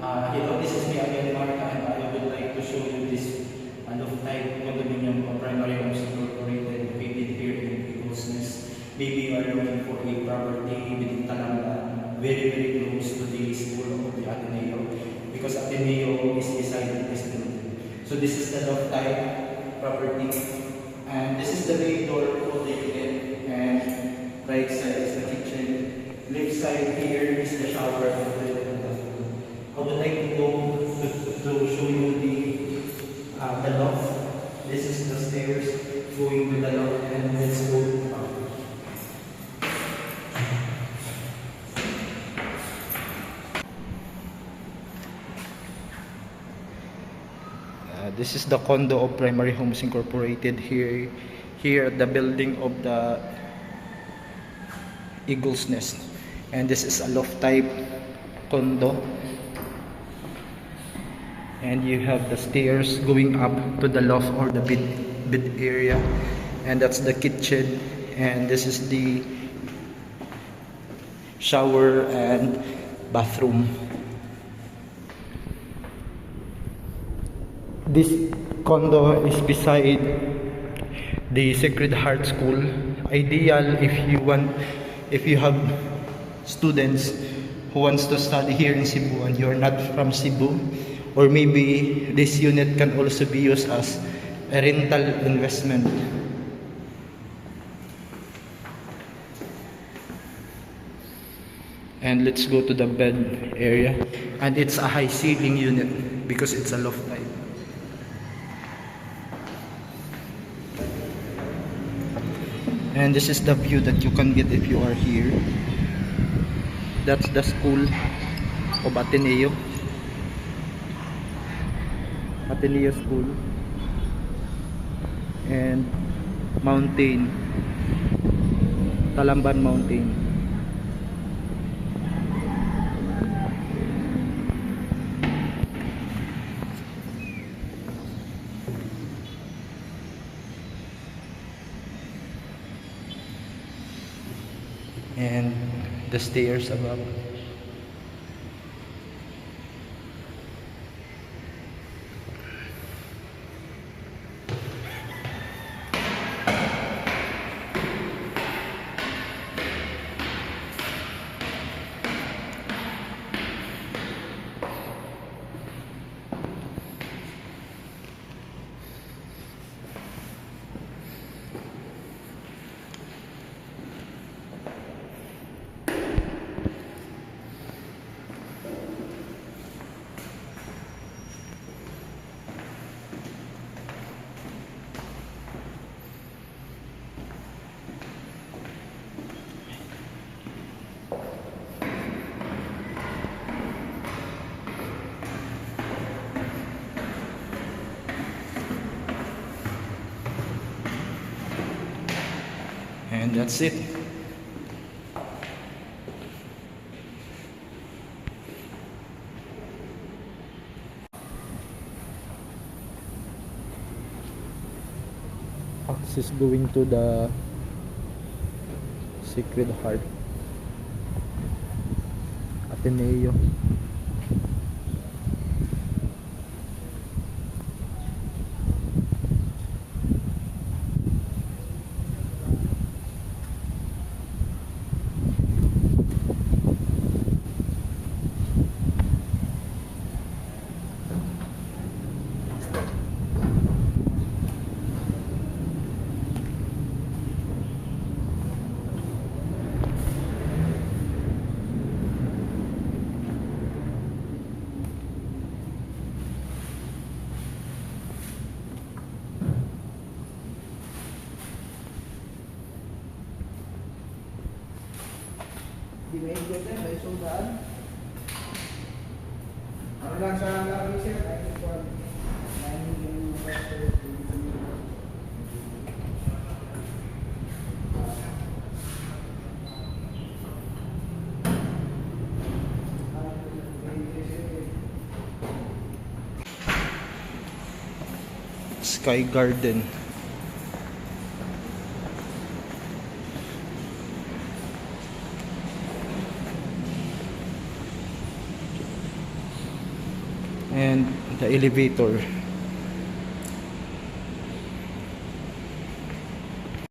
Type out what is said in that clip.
Hello, this is me again, Mark, and I would like to show you this loft-type condominium of primary homes incorporated located here in Eagles Nest. Maybe you are looking for a property within Talanga, very close to the school of the Ateneo, because Ateneo is beside this building. So this is the loft-type property, and this is the main door of the unit, and right side is the kitchen. Left side here is the shower and the bathroom. I would like to go to show you the loft. This is the stairs going to the loft, and let's go up. This is the condo of Primary Homes Incorporated here at the building of the Eagles Nest, and this is a loft type condo, and you have the stairs going up to the loft or the bed area, and that's the kitchen, and this is the shower and bathroom. This condo is beside the Sacred Heart School. Ideal if you have students who wants to study here in Cebu and you're not from Cebu, or maybe this unit can also be used as a rental investment. And let's go to the bed area, and it's a high ceiling unit because it's a loft type. And this is the view that you can get if you are here. That's the school of Ateneo School, and mountain, Talamban Mountain. And the stairs above. And that's it. Access going to the Sacred Heart Ateneo. Di ba yung dyan, may soldaan? Ano lang sa lagi sir, ay ito Sky Garden. and the elevator.